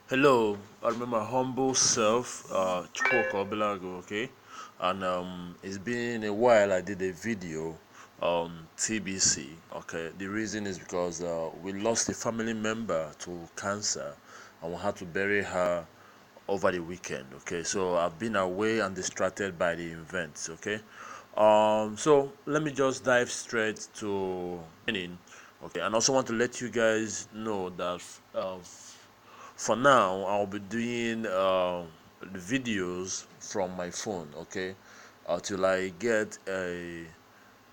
Hello, I remember my humble self, Chukwuka Obelago, okay? And it's been a while I did a video on TBC, okay? The reason is because we lost a family member to cancer and we had to bury her over the weekend, okay? So I've been away and distracted by the events, okay? So let me just dive straight to beginning, okay? And also want to let you guys know that for now I'll be doing the videos from my phone, okay, till I get a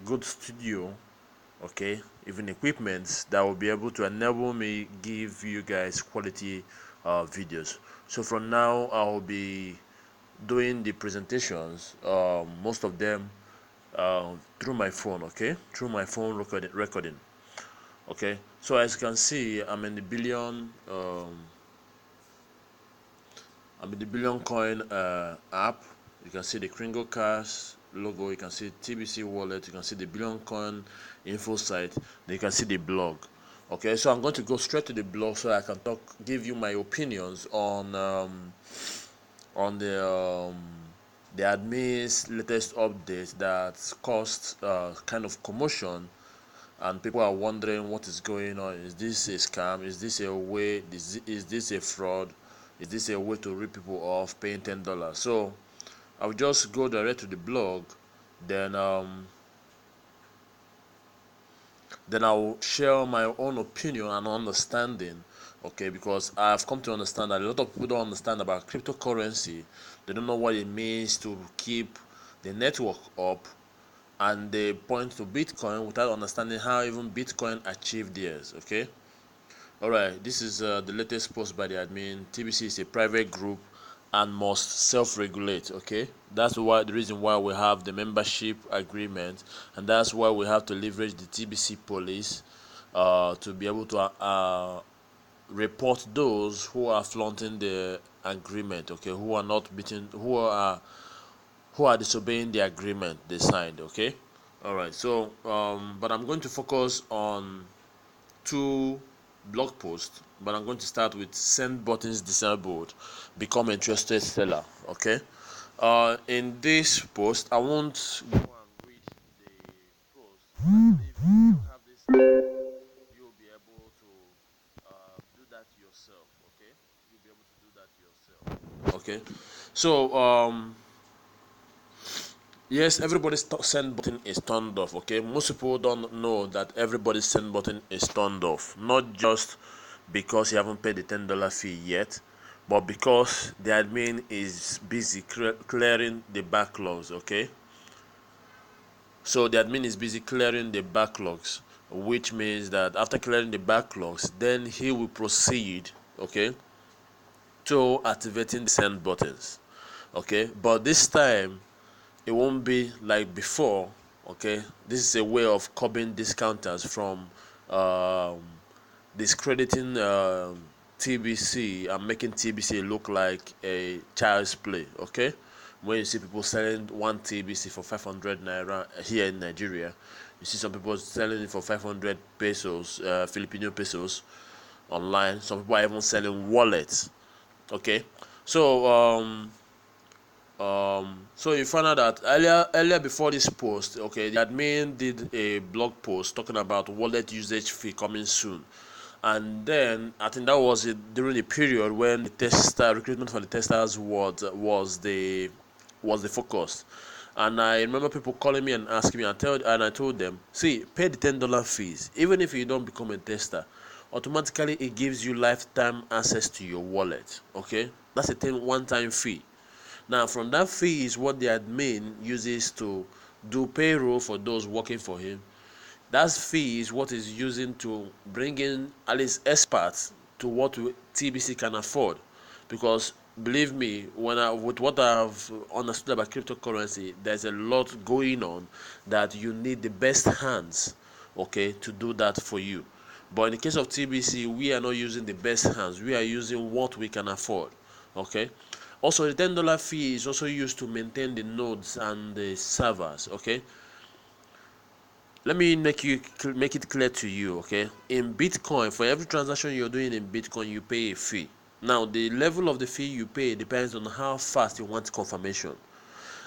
good studio, okay, even equipment that will be able to enable me give you guys quality videos. So from now I'll be doing the presentations, most of them through my phone, okay, through my phone recording, okay. So as you can see, I'm in the Billion Coin app. You can see the Kringle Cash logo. You can see TBC wallet. You can see the Billion Coin info site. Then you can see the blog. Okay, so I'm going to go straight to the blog so I can give you my opinions on the admin's latest update that caused kind of commotion, and people are wondering what is going on. Is this a scam? Is this a way? Is this a fraud? Is this a way to rip people off paying $10? So I'll just go direct to the blog, then I'll share my own opinion and understanding. Okay, because I've come to understand that a lot of people don't understand about cryptocurrency. They don't know what it means to keep the network up, and they point to Bitcoin without understanding how even Bitcoin achieved theirs. Okay. Alright, this is the latest post by the admin. TBC is a private group and must self-regulate, okay? That's why the reason why we have the membership agreement, and that's why we have to leverage the TBC police to be able to report those who are flaunting the agreement, okay? Who are disobeying the agreement they signed, okay? Alright, so but I'm going to focus on two blog posts, but I'm going to start with send buttons disabled, become interested seller, okay. In this post I won't go and read the post, but I believe if you have this you'll be able to do that yourself, okay. You'll be able to do that yourself, okay. So yes, everybody's send button is turned off. Okay, most people don't know that everybody's send button is turned off. Not just because you haven't paid the $10 fee yet, but because the admin is busy clearing the backlogs. Okay, so the admin is busy clearing the backlogs, which means that after clearing the backlogs, then he will proceed. Okay, to activating the send buttons. Okay, but this time it won't be like before. Okay, this is a way of curbing discounters from um, discrediting TBC and making TBC look like a child's play. Okay, when you see people selling one TBC for 500 naira here in Nigeria, you see some people selling it for 500 pesos, Filipino pesos online. Some people are even selling wallets. Okay, so so you found out that earlier before this post, okay, the admin did a blog post talking about wallet usage fee coming soon, and then I think that was it during the period when the tester recruitment for the testers was the focus. And I remember people calling me and asking me, and I told them, see, pay the $10 fees, even if you don't become a tester. Automatically, it gives you lifetime access to your wallet. Okay, that's a one-time fee. Now, from that fee is what the admin uses to do payroll for those working for him. That fee is what is using to bring in at least experts to what TBC can afford. Because believe me, with what I've understood about cryptocurrency, there's a lot going on that you need the best hands, okay, to do that for you. But in the case of TBC, we are not using the best hands. We are using what we can afford, okay. Also, the $10 fee is also used to maintain the nodes and the servers, okay. Let me make it clear to you, okay. In Bitcoin, for every transaction you're doing in Bitcoin, you pay a fee, Now, the level of the fee you pay depends on how fast you want confirmation.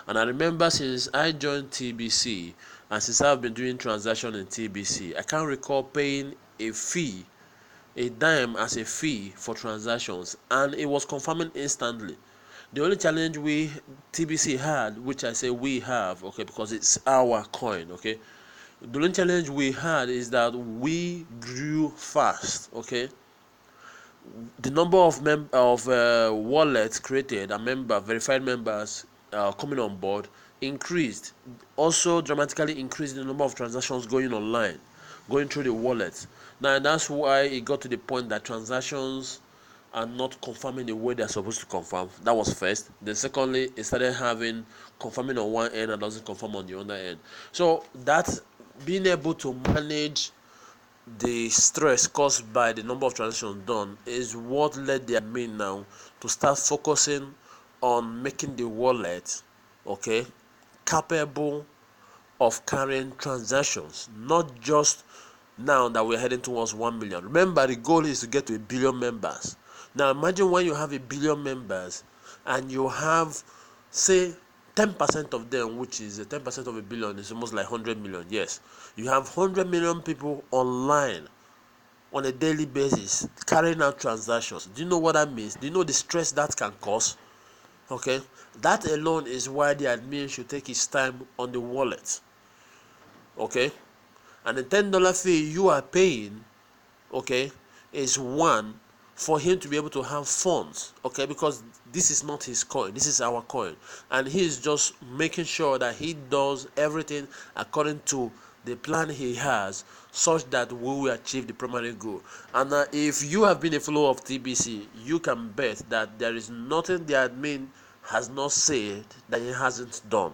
And I remember since I joined TBC and since I've been doing transaction in TBC, I can't recall paying a fee, a dime as a fee for transactions, and it was confirming instantly. The only challenge we TBC had, which I say we have, okay, because it's our coin, okay. The only challenge we had is that we grew fast, okay. The number of wallets created and verified members coming on board increased. Also dramatically increased the number of transactions going online, going through the wallet. Now that's why it got to the point that transactions are not confirming the way they're supposed to confirm. That was first. Then secondly, it started having confirming on one end and doesn't confirm on the other end. So that being able to manage the stress caused by the number of transactions done is what led the admin now to start focusing on making the wallet, okay, capable of carrying transactions, not just now that we're heading towards 1 million. Remember, the goal is to get to 1 billion members. Now imagine when you have 1 billion members and you have, say, 10% of them, which is 10% of 1 billion is almost like 100 million. Yes, you have 100 million people online on a daily basis carrying out transactions. Do you know what that means? Do you know the stress that can cause? Okay, that alone is why the admin should take his time on the wallet. Okay, and the $10 fee you are paying, okay, is one for him to be able to have funds, okay, because this is not his coin, this is our coin, and he's just making sure that he does everything according to the plan he has, such that we will achieve the primary goal. And if you have been a follower of TBC, you can bet that there is nothing the admin has not said that he hasn't done.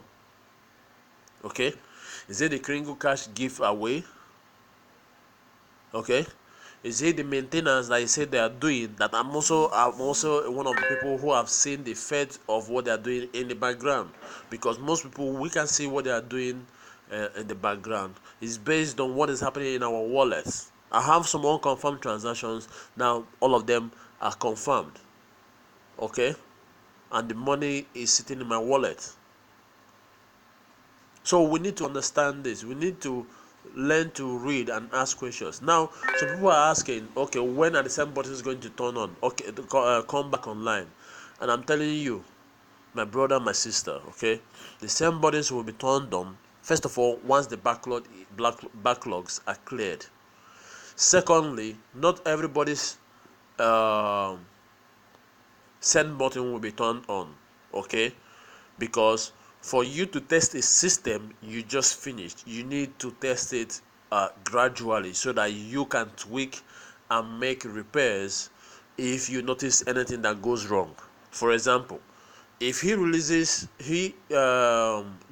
Okay, is it the Kringle Cash giveaway? Okay, is it the maintenance that you say they are doing? That I'm also one of the people who have seen the effect of what they are doing in the background, because most people, we can see what they are doing in the background. It's based on what is happening in our wallets. I have some unconfirmed transactions now. All of them are confirmed, okay, and the money is sitting in my wallet. So we need to understand this. We need to learn to read and ask questions. Now, some people are asking, okay, when are the same buttons going to turn on? Okay, to come back online. And I'm telling you, my brother, my sister, okay, the same buttons will be turned on. First of all, once the backlogs are cleared. Secondly, not everybody's send button will be turned on, okay, because for you to test a system you just finished, you need to test it gradually, so that you can tweak and make repairs if you notice anything that goes wrong. For example, if he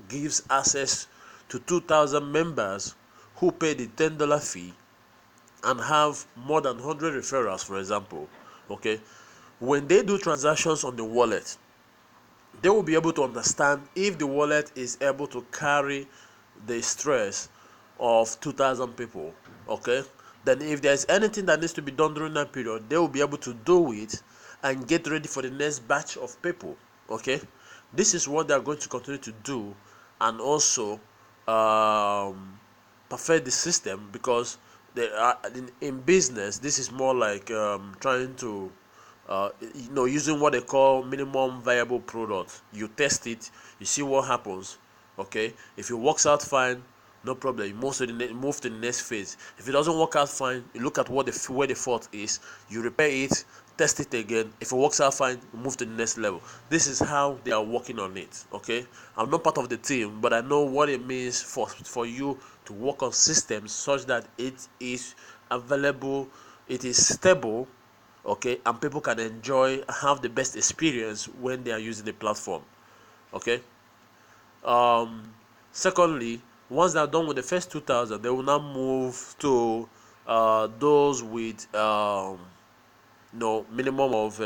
gives access to 2,000 members who pay the $10 fee and have more than 100 referrals, for example, okay, when they do transactions on the wallet, they will be able to understand if the wallet is able to carry the stress of 2,000 people, okay. Then if there's anything that needs to be done during that period, they will be able to do it and get ready for the next batch of people, okay. This is what they're going to continue to do, and also perfect the system, because they are in business. This is more like trying to using what they call minimum viable product. You test it, you see what happens, okay. If it works out fine, no problem, you move to the next phase. If it doesn't work out fine, you look at where the fault is, you repair it, test it again. If it works out fine, you move to the next level. This is how they are working on it, okay. I'm not part of the team, but I know what it means for you to work on systems such that it is available, it is stable, okay, and people can have the best experience when they are using the platform, okay. Secondly, once they're done with the first 2,000, they will now move to those with minimum of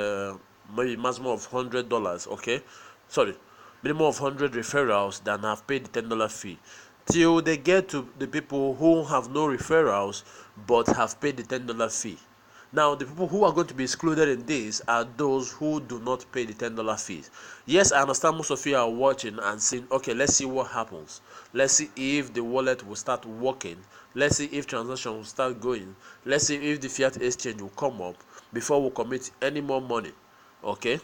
maybe maximum of $100, okay, sorry, minimum of 100 referrals that have paid the $10 fee, till they get to the people who have no referrals but have paid the $10 fee. Now, the people who are going to be excluded in this are those who do not pay the $10 fees. Yes, I understand most of you are watching and saying, okay, let's see what happens. Let's see if the wallet will start working. Let's see if transaction will start going. Let's see if the fiat exchange will come up before we commit any more money. Okay?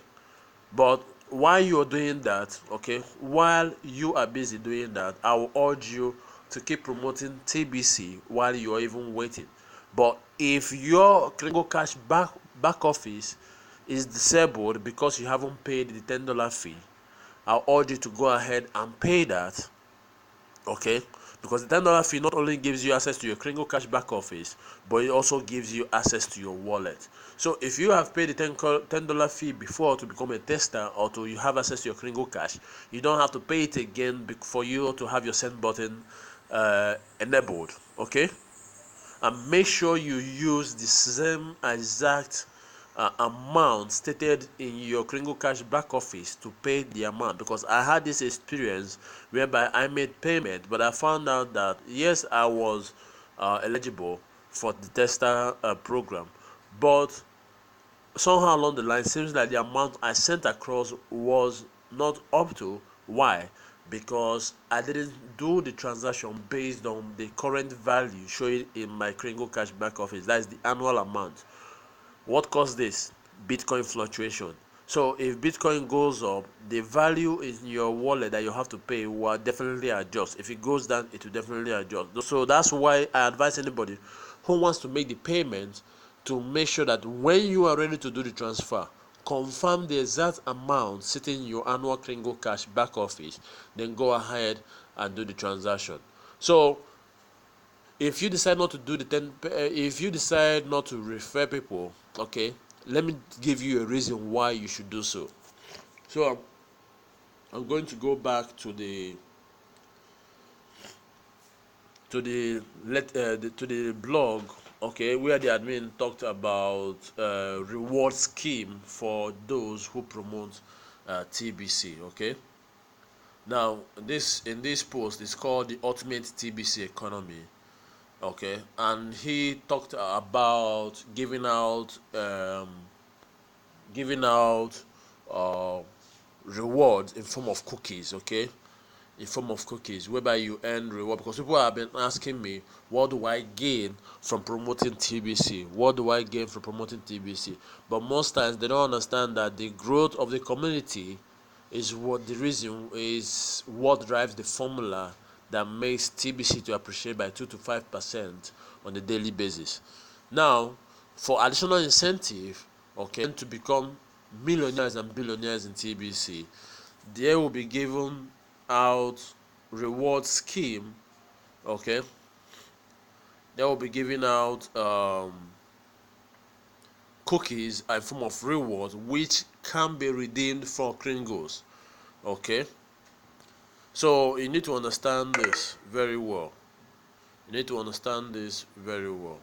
But while you're doing that, okay, while you are busy doing that, I will urge you to keep promoting TBC while you're even waiting. But if your Kringle Cash back office is disabled because you haven't paid the $10 fee, I'll urge you to go ahead and pay that, okay? Because the $10 fee not only gives you access to your Kringle Cash back office, but it also gives you access to your wallet. So if you have paid the $10 fee before to become a tester or to you have access to your Kringle Cash, you don't have to pay it again for you to have your send button enabled, okay? And make sure you use the same exact amount stated in your Kringle Cash back office to pay the amount, because I had this experience whereby I made payment, but I found out that yes, I was eligible for the tester program, but somehow along the line seems like the amount I sent across was not up to. Why? Because I didn't do the transaction based on the current value showing in my Kringle Cash back office. That is the annual amount. What caused this? Bitcoin fluctuation. So if Bitcoin goes up, the value in your wallet that you have to pay will definitely adjust. If it goes down, it will definitely adjust. So that's why I advise anybody who wants to make the payment to make sure that when you are ready to do the transfer, confirm the exact amount sitting in your annual Kringle Cash back office, then go ahead and do the transaction. So if you decide not to do the 10, if you decide not to refer people, okay, let me give you a reason why you should do so. So I'm going to go back to the blog, okay, where the admin talked about reward scheme for those who promote TBC. Okay, now this in this post is called the ultimate TBC economy. Okay, and he talked about giving out uh, rewards in form of cookies. Okay, in form of cookies, whereby you earn reward, because people have been asking me, what do I gain from promoting TBC? What do I gain from promoting TBC? But most times they don't understand that the growth of the community is what drives the formula that makes TBC to appreciate by 2 to 5% on a daily basis. Now, for additional incentive, okay, to become millionaires and billionaires in TBC, they will be given out reward scheme. Okay, they will be giving out cookies in form of rewards, which can be redeemed for Kringles. Okay, so you need to understand this very well. You need to understand this very well.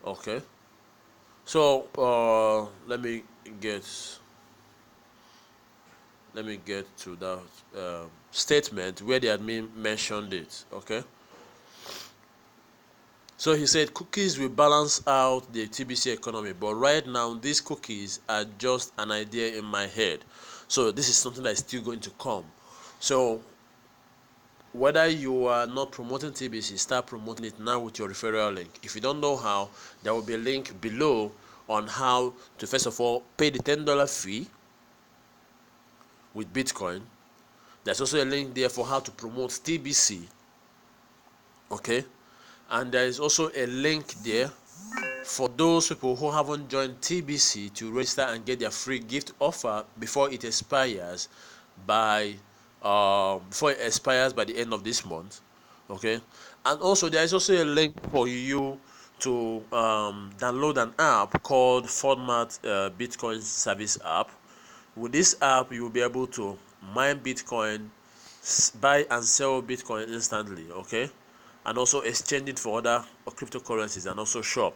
Okay, so let me get to that statement where the admin mentioned it. Okay, so he said cookies will balance out the TBC economy, but right now these cookies are just an idea in my head. So this is something that is still going to come. So whether you are not promoting TBC, start promoting it now with your referral link. If you don't know how, there will be a link below on how to first of all pay the $10 fee with Bitcoin. There's also a link there for how to promote TBC. Okay, and there is also a link there for those people who haven't joined TBC to register and get their free gift offer before it expires by the end of this month. Okay, and also there is also a link for you to download an app called Format Bitcoin Service App. With this app, you will be able to mine Bitcoin, buy and sell Bitcoin instantly. Okay, and also exchange it for other cryptocurrencies and also shop.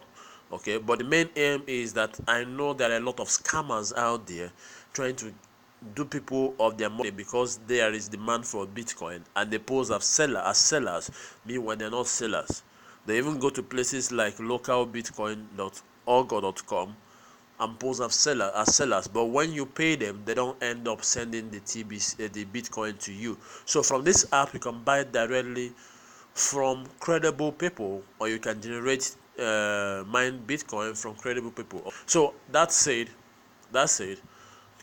Okay, but the main aim is that I know there are a lot of scammers out there trying to do people of their money because there is demand for Bitcoin and they pose as sellers, meanwhile they're not sellers. They even go to places like localbitcoin.com augur.com and pose as sellers, but when you pay them, they don't end up sending the TBC, the Bitcoin to you. So from this app, you can buy directly from credible people, or you can generate mine Bitcoin from credible people. So that said,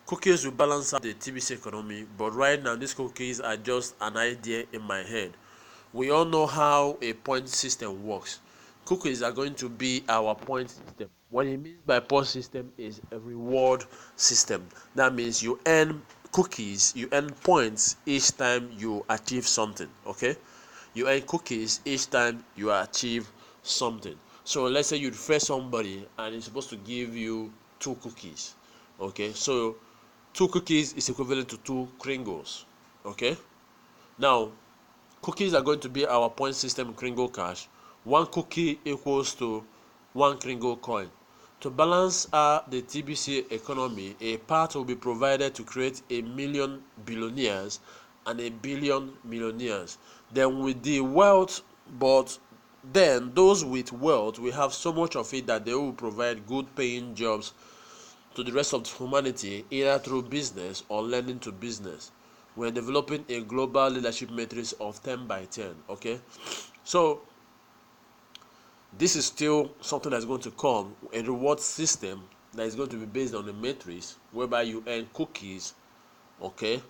cookies will balance out the TBC economy, but right now these cookies are just an idea in my head. We all know how a point system works. Cookies are going to be our point system. What it means by point system is a reward system. That means you earn cookies, you earn points each time you achieve something. Okay, you earn cookies each time you achieve something. So let's say you refer somebody and it's supposed to give you 2 cookies. Okay, so 2 cookies is equivalent to 2 Kringles. Okay, now cookies are going to be our point system in Kringle Cash. 1 cookie equals to 1 Kringle coin. To balance the TBC economy, a part will be provided to create 1,000,000 billionaires and 1 billion millionaires. Then with the wealth, but then those with wealth will have so much of it that they will provide good paying jobs to the rest of humanity, either through business or learning to business. We're developing a global leadership matrix of 10 by 10. Okay, so this is still something that's going to come, a reward system that is going to be based on a matrix whereby you earn cookies, okay,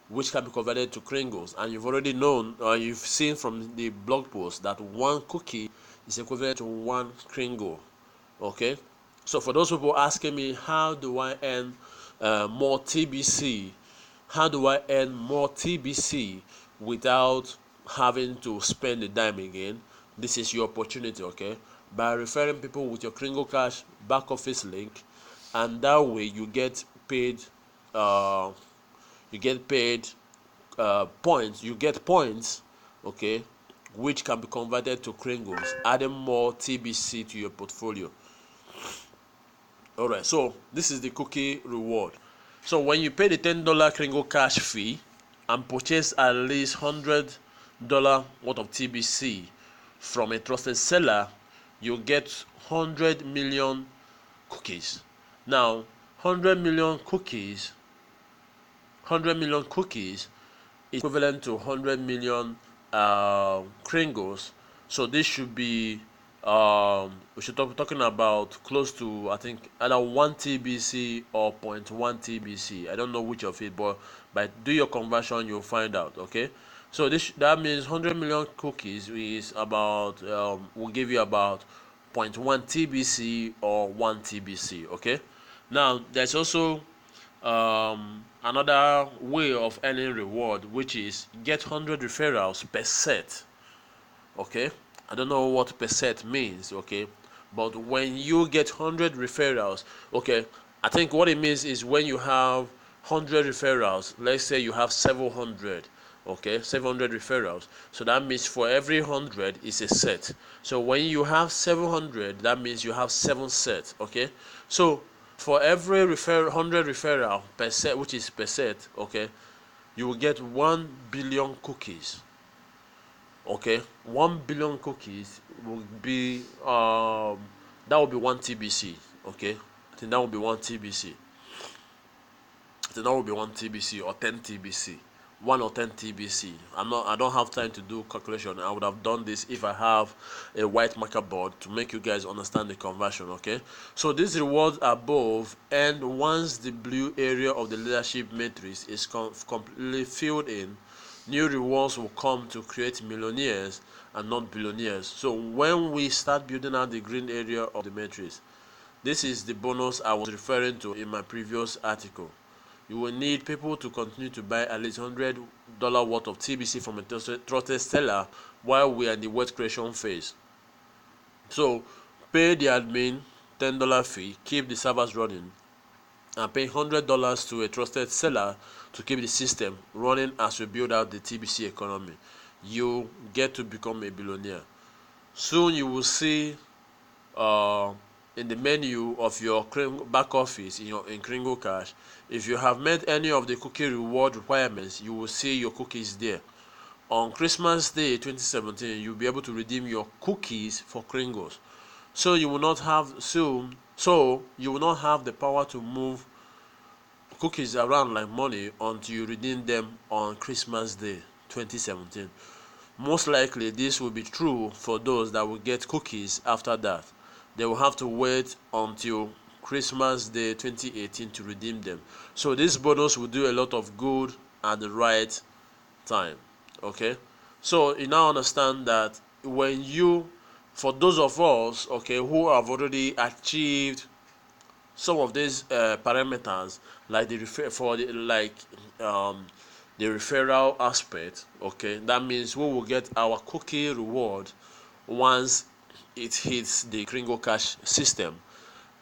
which can be converted to Kringles. And you've already known, or you've seen from the blog post, that 1 cookie is equivalent to 1 Kringle. Okay, so for those people asking me, how do I earn more TBC? How do I earn more TBC without having to spend a dime again? This is your opportunity, okay? By referring people with your Kringle Cash back office link, and that way you get paid. Uh, you get paid points. You get points, okay, which can be converted to Kringles, adding more TBC to your portfolio. Alright, so this is the cookie reward. So when you pay the $10 Kringle Cash fee and purchase at least $100 worth of TBC from a trusted seller, you get 100 million cookies. Now, 100 million cookies, 100 million cookies is equivalent to 100 million Kringles. So this should be we should be talking about close to, I think, either 1 TBC or 0.1 TBC. I don't know which of it, but by do your conversion you'll find out. Okay, so that means 100 million cookies is about will give you about 0.1 TBC or 1 TBC. Okay, now there's also another way of earning reward, which is get 100 referrals per set. Okay, I don't know what per set means. Okay, but when you get 100 referrals, okay, I think what it means is when you have 100 referrals, let's say you have 700, okay, 700 referrals, so that means for every 100 is a set. So when you have 700, that means you have 7 sets. Okay, so for every 100 referral per set, which is per set, okay, you will get 1 billion cookies. Okay, 1 billion cookies will be that will be 1 TBC. Okay, I think that will be 1 TBC. I think that will be 1 TBC or 10 TBC. 1 or 10 TBC. I don't have time to do calculation. I would have done this if I have a white marker board to make you guys understand the conversion. Okay, so these rewards above, and once the blue area of the leadership matrix is completely filled in, new rewards will come to create millionaires and not billionaires. So when we start building out the green area of the matrix, this is the bonus I was referring to in my previous article. You will need people to continue to buy at least $100 worth of TBC from a trusted seller while we are in the wealth creation phase. So pay the admin $10 fee, keep the servers running, and pay $100 to a trusted seller to keep the system running as we build out the TBC economy. You get to become a billionaire. Soon you will see in the menu of your back office in Kringle Cash, if you have met any of the cookie reward requirements, you will see your cookies there. On Christmas Day 2017, you'll be able to redeem your cookies for Kringles. So you will not have the power to move cookies around like money until you redeem them on Christmas Day 2017. Most likely this will be true for those that will get cookies after that. They will have to wait until Christmas Day 2018 to redeem them. So this bonus will do a lot of good at the right time. Okay, so you now understand that for those of us, okay, who have already achieved some of these parameters, like the referral aspect, okay, that means we will get our cookie reward once it hits the Kringle Cash system,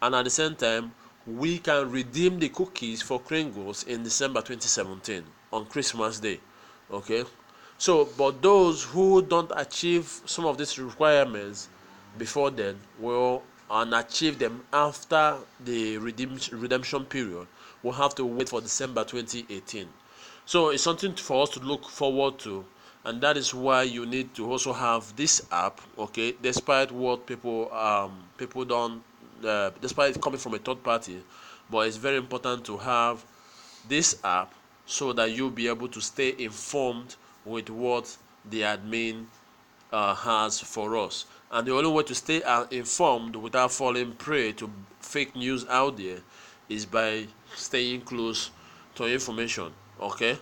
and at the same time we can redeem the cookies for Kringles in December 2017 on Christmas Day. Okay, so but those who don't achieve some of these requirements before then will and achieve them after the redemption period will have to wait for December 2018. So it's something for us to look forward to, and that is why you need to also have this app. Okay, despite what people don't despite coming from a third party, but it's very important to have this app so that you'll be able to stay informed with what the admin has for us. And the only way to stay informed without falling prey to fake news out there is by staying close to information. Okay,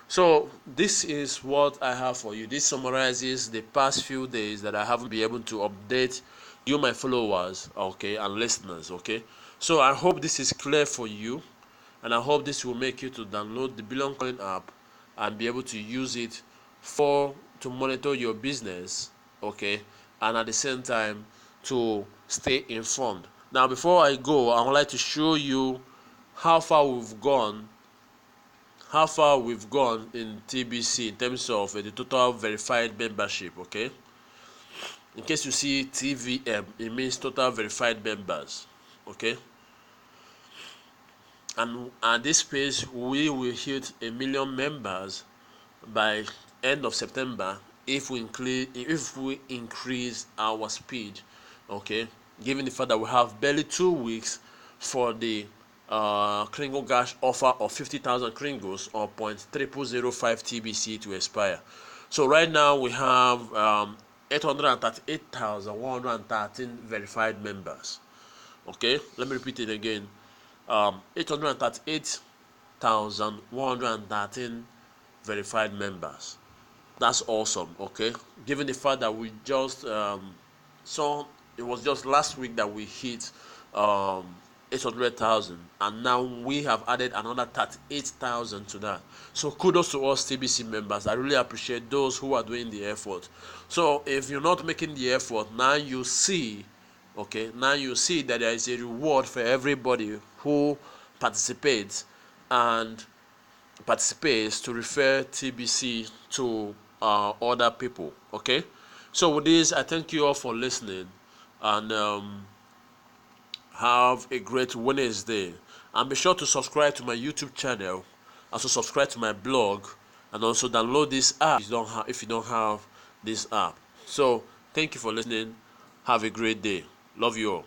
so this is what I have for you. This summarizes the past few days that I haven't been able to update you, my followers, okay, and listeners. Okay, so I hope this is clear for you, and I hope this will make you to download the Billion Coin app and be able to use it to monitor your business, okay, and at the same time to stay informed. Now, before I go, I would like to show you how far we've gone in TBC in terms of the total verified membership. Okay, in case you see TVM, it means total verified members. Okay, and at this pace we will hit 1 million members by end of September if we increase our speed. Okay, given the fact that we have barely 2 weeks for the Kringle Cash offer of 50,000 Kringles or 0.0005 TBC to expire. So right now we have 838,113 verified members. Okay, let me repeat it again. 838,113 verified members. That's awesome. Okay, given the fact that we just so it was just last week that we hit 800,000, and now we have added another 38,000 to that. So kudos to us TBC members. I really appreciate those who are doing the effort. So if you're not making the effort, now you see, okay, now you see that there is a reward for everybody who participates to refer TBC to other people. Okay, so with this, I thank you all for listening, and have a great Wednesday. And be sure to subscribe to my YouTube channel, also subscribe to my blog, and also download this app if you don't have this app. So thank you for listening. Have a great day. Love you all.